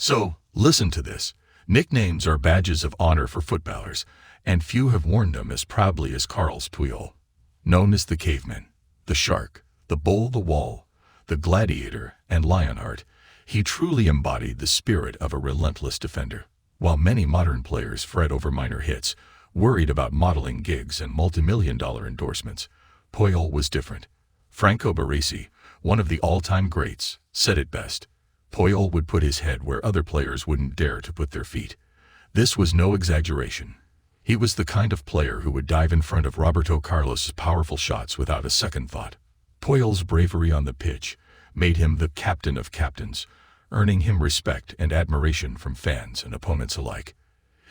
So, listen to this. Nicknames are badges of honor for footballers, and few have worn them as proudly as Carles Puyol. Known as the caveman, the shark, the bull, the wall, the gladiator, and lionheart, he truly embodied the spirit of a relentless defender. While many modern players fret over minor hits, worried about modeling gigs and multimillion-dollar endorsements, Puyol was different. Franco Baresi, one of the all-time greats, said it best. Puyol would put his head where other players wouldn't dare to put their feet. This was no exaggeration. He was the kind of player who would dive in front of Roberto Carlos's powerful shots without a second thought. Puyol's bravery on the pitch made him the captain of captains, earning him respect and admiration from fans and opponents alike.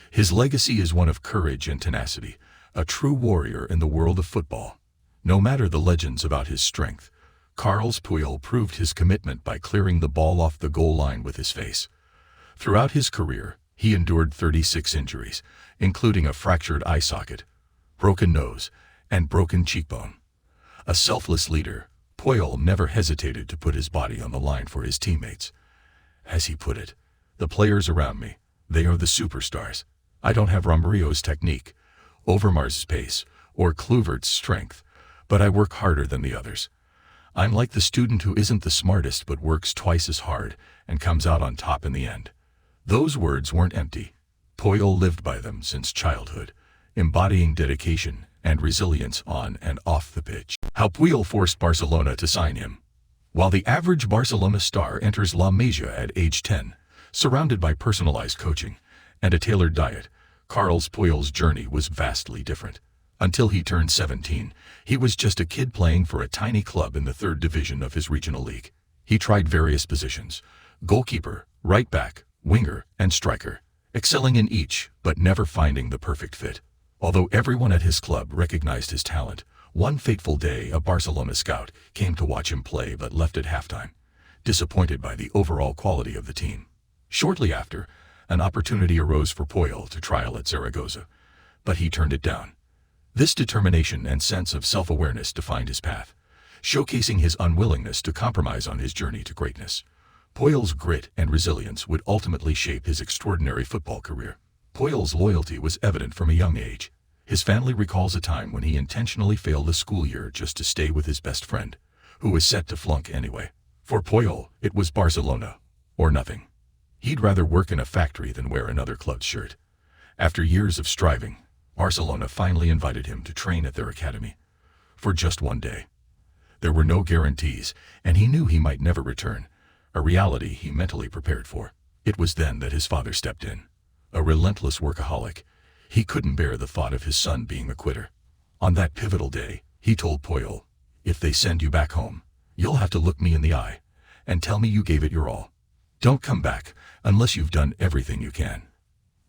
His legacy is one of courage and tenacity, a true warrior in the world of football. No matter the legends about his strength, Carles Puyol proved his commitment by clearing the ball off the goal line with his face. Throughout his career, he endured 36 injuries, including a fractured eye socket, broken nose, and broken cheekbone. A selfless leader, Puyol never hesitated to put his body on the line for his teammates. As he put it, "The players around me, they are the superstars. I don't have Romerio's technique, Overmars' pace, or Kluivert's strength, but I work harder than the others. I'm like the student who isn't the smartest but works twice as hard and comes out on top in the end." Those words weren't empty. Puyol lived by them since childhood, embodying dedication and resilience on and off the pitch. How Puyol forced Barcelona to sign him. While the average Barcelona star enters La Masia at age 10, surrounded by personalized coaching and a tailored diet, Carles Puyol's journey was vastly different. Until he turned 17, he was just a kid playing for a tiny club in the third division of his regional league. He tried various positions: goalkeeper, right back, winger, and striker, excelling in each, but never finding the perfect fit. Although everyone at his club recognized his talent, one fateful day a Barcelona scout came to watch him play but left at halftime, disappointed by the overall quality of the team. Shortly after, an opportunity arose for Puyol to trial at Zaragoza, but he turned it down. This determination and sense of self-awareness defined his path, showcasing his unwillingness to compromise on his journey to greatness. Puyol's grit and resilience would ultimately shape his extraordinary football career. Puyol's loyalty was evident from a young age. His family recalls a time when he intentionally failed a school year just to stay with his best friend, who was set to flunk anyway. For Puyol, it was Barcelona, or nothing. He'd rather work in a factory than wear another club's shirt. After years of striving, Barcelona finally invited him to train at their academy. For just one day. There were no guarantees, and he knew he might never return, a reality he mentally prepared for. It was then that his father stepped in. A relentless workaholic, he couldn't bear the thought of his son being a quitter. On that pivotal day, he told Puyol, "If they send you back home, you'll have to look me in the eye and tell me you gave it your all. Don't come back unless you've done everything you can."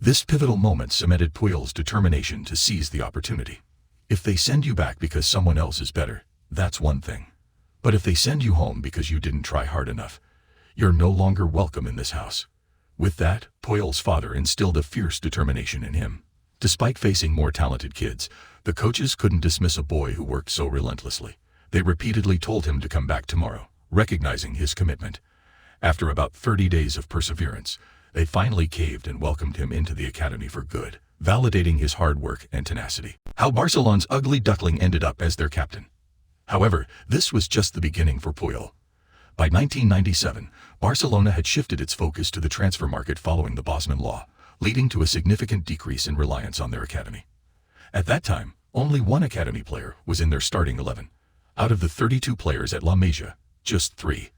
This pivotal moment cemented Puyol's determination to seize the opportunity. If they send you back because someone else is better, that's one thing. But if they send you home because you didn't try hard enough, you're no longer welcome in this house. With that, Puyol's father instilled a fierce determination in him. Despite facing more talented kids, the coaches couldn't dismiss a boy who worked so relentlessly. They repeatedly told him to come back tomorrow, recognizing his commitment. After about 30 days of perseverance, they finally caved and welcomed him into the academy for good, validating his hard work and tenacity. How Barcelon's ugly duckling ended up as their captain. However, this was just the beginning for Puyol. By 1997, Barcelona had shifted its focus to the transfer market following the Bosman Law, leading to a significant decrease in reliance on their academy. At that time, only one academy player was in their starting 11. Out of the 32 players at La Masia, just 3,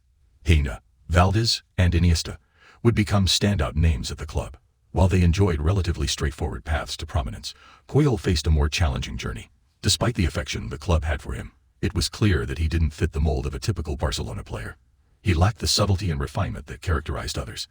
Heina, Valdez, and Iniesta, would become standout names at the club. While they enjoyed relatively straightforward paths to prominence, Puyol faced a more challenging journey. Despite the affection the club had for him, it was clear that he didn't fit the mold of a typical Barcelona player. He lacked the subtlety and refinement that characterized others.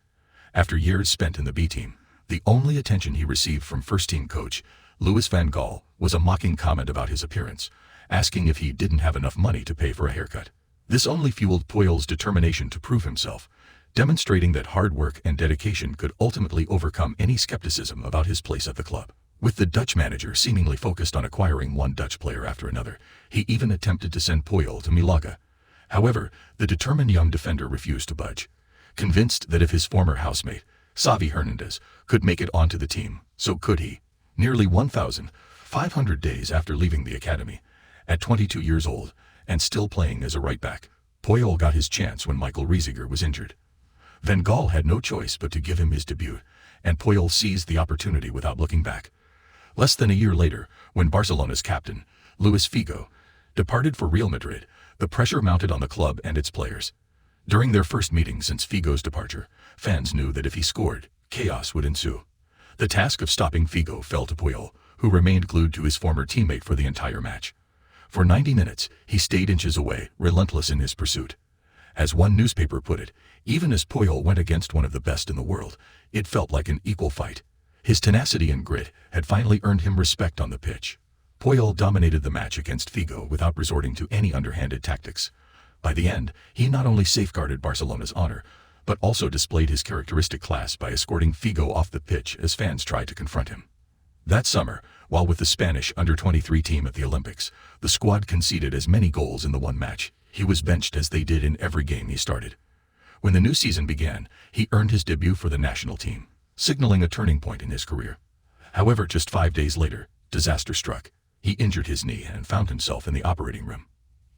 After years spent in the B team, the only attention he received from first-team coach Louis van Gaal was a mocking comment about his appearance, asking if he didn't have enough money to pay for a haircut. This only fueled Puyol's determination to prove himself, demonstrating that hard work and dedication could ultimately overcome any skepticism about his place at the club. With the Dutch manager seemingly focused on acquiring one Dutch player after another, he even attempted to send Puyol to Malaga. However, the determined young defender refused to budge, convinced that if his former housemate, Xavi Hernandez could make it onto the team, so could he. Nearly 1,500 days after leaving the academy, at 22 years old, and still playing as a right-back, Puyol got his chance when Michael Reisiger was injured. Van Gaal had no choice but to give him his debut, and Puyol seized the opportunity without looking back. Less than a year later, when Barcelona's captain, Luis Figo, departed for Real Madrid, the pressure mounted on the club and its players. During their first meeting since Figo's departure, fans knew that if he scored, chaos would ensue. The task of stopping Figo fell to Puyol, who remained glued to his former teammate for the entire match. For 90 minutes, he stayed inches away, relentless in his pursuit. As one newspaper put it, even as Puyol went against one of the best in the world, it felt like an equal fight. His tenacity and grit had finally earned him respect on the pitch. Puyol dominated the match against Figo without resorting to any underhanded tactics. By the end, he not only safeguarded Barcelona's honor, but also displayed his characteristic class by escorting Figo off the pitch as fans tried to confront him. That summer, while with the Spanish under-23 team at the Olympics, the squad conceded as many goals in the one match. He was benched as they did in every game he started. When the new season began, he earned his debut for the national team, signaling a turning point in his career. However, just 5 days later, disaster struck. He injured his knee and found himself in the operating room.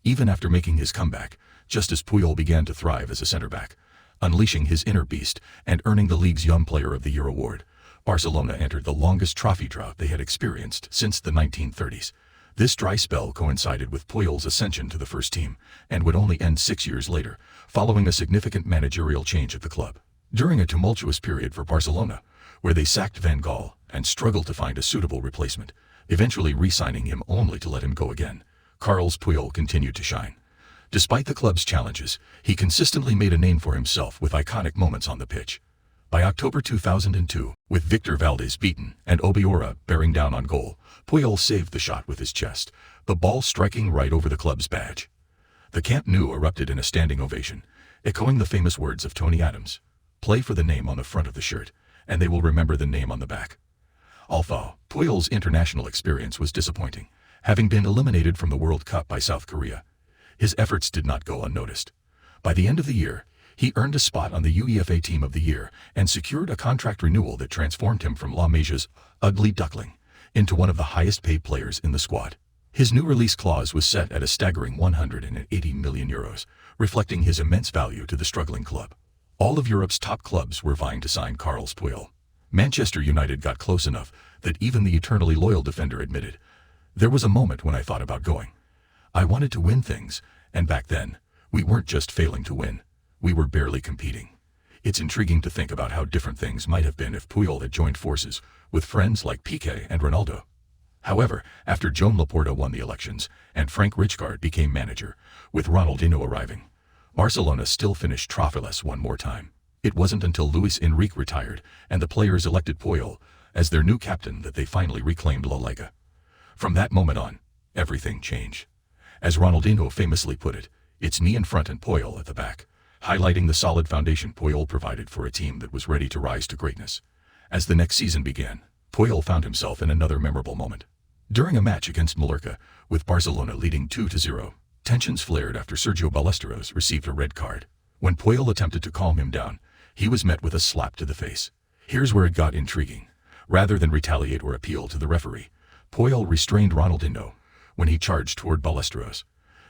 Even after making his comeback, just as Puyol began to thrive as a centre-back, unleashing his inner beast and earning the league's Young Player of the Year award, Barcelona entered the longest trophy drought they had experienced since the 1930s. This dry spell coincided with Puyol's ascension to the first team, and would only end 6 years later, following a significant managerial change at the club. During a tumultuous period for Barcelona, where they sacked Van Gaal and struggled to find a suitable replacement, eventually re-signing him only to let him go again, Carles Puyol continued to shine. Despite the club's challenges, he consistently made a name for himself with iconic moments on the pitch. By October 2002, with Victor Valdés beaten and Obiora bearing down on goal, Puyol saved the shot with his chest, the ball striking right over the club's badge. The Camp Nou erupted in a standing ovation, echoing the famous words of Tony Adams, "Play for the name on the front of the shirt, and they will remember the name on the back." Although Puyol's international experience was disappointing, having been eliminated from the World Cup by South Korea, his efforts did not go unnoticed. By the end of the year, he earned a spot on the UEFA Team of the Year and secured a contract renewal that transformed him from La Masia's ugly Duckling into one of the highest-paid players in the squad. His new release clause was set at a staggering €180 million, reflecting his immense value to the struggling club. All of Europe's top clubs were vying to sign Carles Puyol. Manchester United got close enough that even the eternally loyal defender admitted, "There was a moment when I thought about going. I wanted to win things, and back then, we weren't just failing to win. We were barely competing." It's intriguing to think about how different things might have been if Puyol had joined forces with friends like Piqué and Ronaldo. However, after Joan Laporta won the elections and Frank Rijkaard became manager, with Ronaldinho arriving, Barcelona still finished trophyless one more time. It wasn't until Luis Enrique retired and the players elected Puyol as their new captain that they finally reclaimed La Liga. From that moment on, everything changed. As Ronaldinho famously put it, "It's me in front and Puyol at the back," highlighting the solid foundation Puyol provided for a team that was ready to rise to greatness. As the next season began, Puyol found himself in another memorable moment. During a match against Mallorca, with Barcelona leading 2-0, tensions flared after Sergio Ballesteros received a red card. When Puyol attempted to calm him down, he was met with a slap to the face. Here's where it got intriguing. Rather than retaliate or appeal to the referee, Puyol restrained Ronaldinho when he charged toward Ballesteros.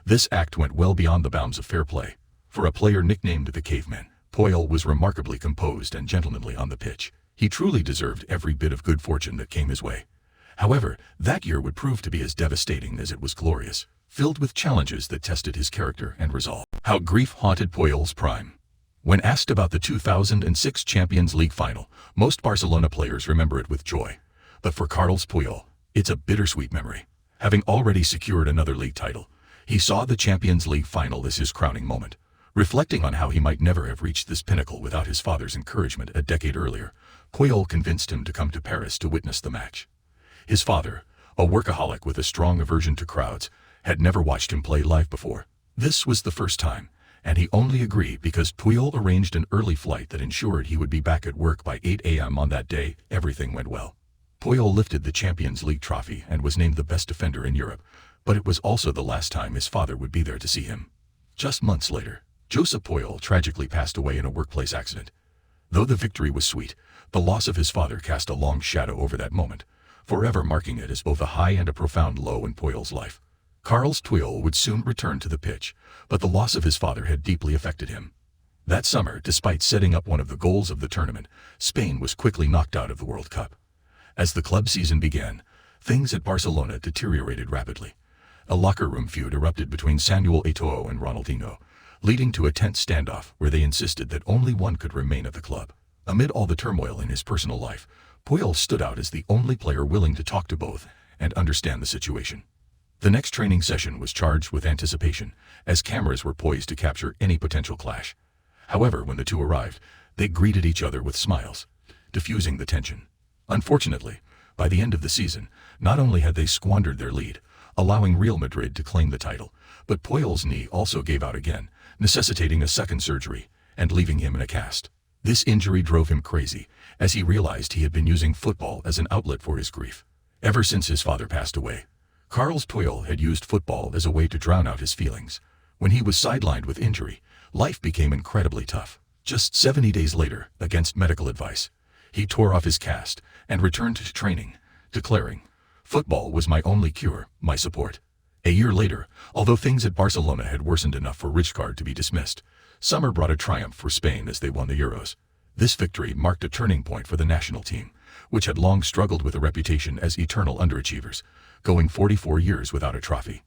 This act went well beyond the bounds of fair play. For a player nicknamed the Caveman, Puyol was remarkably composed and gentlemanly on the pitch. He truly deserved every bit of good fortune that came his way. However, that year would prove to be as devastating as it was glorious, filled with challenges that tested his character and resolve. How grief haunted Puyol's prime. When asked about the 2006 Champions League final, most Barcelona players remember it with joy. But for Carles Puyol, it's a bittersweet memory. Having already secured another league title, he saw the Champions League final as his crowning moment. Reflecting on how he might never have reached this pinnacle without his father's encouragement a decade earlier, Puyol convinced him to come to Paris to witness the match. His father, a workaholic with a strong aversion to crowds, had never watched him play live before. This was the first time, and he only agreed because Puyol arranged an early flight that ensured he would be back at work by 8 a.m. on that day. Everything went well. Puyol lifted the Champions League trophy and was named the best defender in Europe, but it was also the last time his father would be there to see him. Just months later, Josep Puyol tragically passed away in a workplace accident. Though the victory was sweet, the loss of his father cast a long shadow over that moment, forever marking it as both a high and a profound low in Puyol's life. Carles Puyol would soon return to the pitch, but the loss of his father had deeply affected him. That summer, despite setting up one of the goals of the tournament, Spain was quickly knocked out of the World Cup. As the club season began, things at Barcelona deteriorated rapidly. A locker room feud erupted between Samuel Eto'o and Ronaldinho, leading to a tense standoff where they insisted that only one could remain at the club. Amid all the turmoil in his personal life, Puyol stood out as the only player willing to talk to both and understand the situation. The next training session was charged with anticipation, as cameras were poised to capture any potential clash. However, when the two arrived, they greeted each other with smiles, diffusing the tension. Unfortunately, by the end of the season, not only had they squandered their lead, allowing Real Madrid to claim the title, but Puyol's knee also gave out again, necessitating a second surgery and leaving him in a cast. This injury drove him crazy, as he realized he had been using football as an outlet for his grief. Ever since his father passed away, Carles Puyol had used football as a way to drown out his feelings. When he was sidelined with injury, life became incredibly tough. Just 70 days later, against medical advice, he tore off his cast and returned to training, declaring, "Football was my only cure, my support." A year later, although things at Barcelona had worsened enough for Rijkaard to be dismissed, summer brought a triumph for Spain as they won the Euros. This victory marked a turning point for the national team, which had long struggled with a reputation as eternal underachievers, going 44 years without a trophy.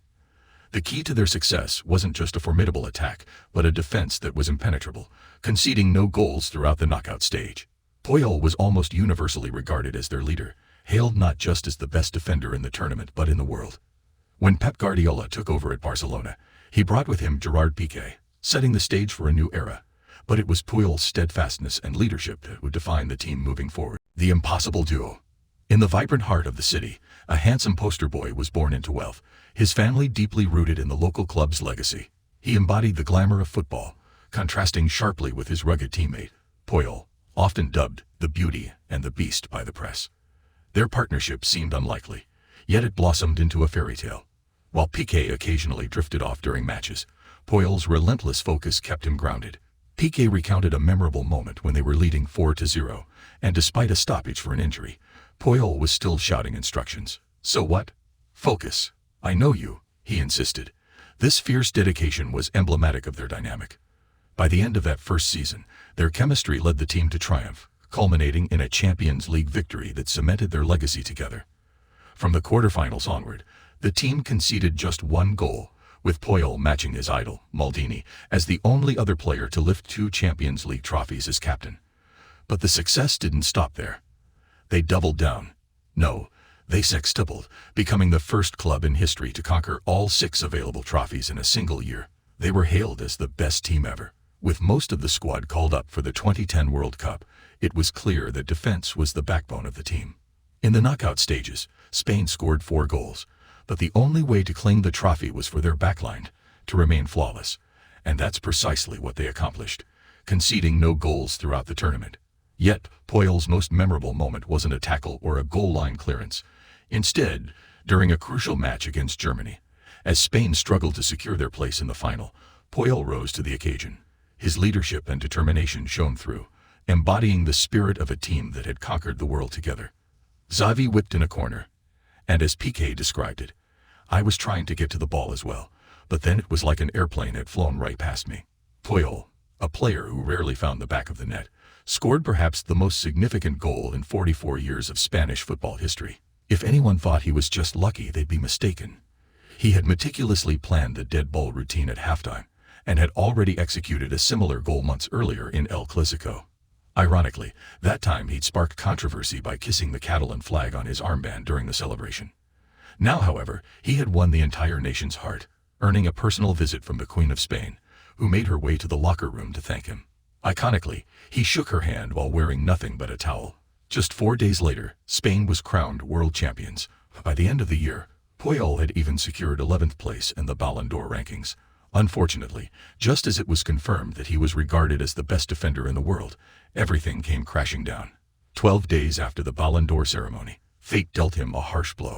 The key to their success wasn't just a formidable attack, but a defense that was impenetrable, conceding no goals throughout the knockout stage. Puyol was almost universally regarded as their leader, hailed not just as the best defender in the tournament but in the world. When Pep Guardiola took over at Barcelona, he brought with him Gerard Piqué, setting the stage for a new era. But it was Puyol's steadfastness and leadership that would define the team moving forward. The impossible duo. In the vibrant heart of the city, a handsome poster boy was born into wealth, his family deeply rooted in the local club's legacy. He embodied the glamour of football, contrasting sharply with his rugged teammate, Puyol, often dubbed the Beauty and the Beast by the press. Their partnership seemed unlikely, yet it blossomed into a fairy tale. While Piqué occasionally drifted off during matches, Puyol's relentless focus kept him grounded. Piqué recounted a memorable moment when they were leading 4-0, and despite a stoppage for an injury, Puyol was still shouting instructions. "So what? Focus. I know you," he insisted. This fierce dedication was emblematic of their dynamic. By the end of that first season, their chemistry led the team to triumph, culminating in a Champions League victory that cemented their legacy together. From the quarterfinals onward, the team conceded just one goal, with Puyol matching his idol, Maldini, as the only other player to lift 2 Champions League trophies as captain. But the success didn't stop there. They doubled down. No, they sextupled, becoming the first club in history to conquer all 6 available trophies in a single year. They were hailed as the best team ever. With most of the squad called up for the 2010 World Cup, it was clear that defense was the backbone of the team. In the knockout stages, Spain scored 4 goals, but the only way to claim the trophy was for their backline to remain flawless, and that's precisely what they accomplished, conceding no goals throughout the tournament. Yet, Puyol's most memorable moment wasn't a tackle or a goal line clearance. Instead, during a crucial match against Germany, as Spain struggled to secure their place in the final, Puyol rose to the occasion. His leadership and determination shone through, embodying the spirit of a team that had conquered the world together. Xavi whipped in a corner, and as Piqué described it, "I was trying to get to the ball as well, but then it was like an airplane had flown right past me." Puyol, a player who rarely found the back of the net, scored perhaps the most significant goal in 44 years of Spanish football history. If anyone thought he was just lucky, they'd be mistaken. He had meticulously planned the dead ball routine at halftime, and had already executed a similar goal months earlier in El Clasico. Ironically, that time he'd sparked controversy by kissing the Catalan flag on his armband during the celebration. Now, however, he had won the entire nation's heart, earning a personal visit from the Queen of Spain, who made her way to the locker room to thank him. Iconically, he shook her hand while wearing nothing but a towel. Just 4 days later, Spain was crowned world champions. By the end of the year, Puyol had even secured 11th place in the Ballon d'Or rankings. Unfortunately, just as it was confirmed that he was regarded as the best defender in the world, everything came crashing down. 12 days after the Ballon d'Or ceremony, fate dealt him a harsh blow.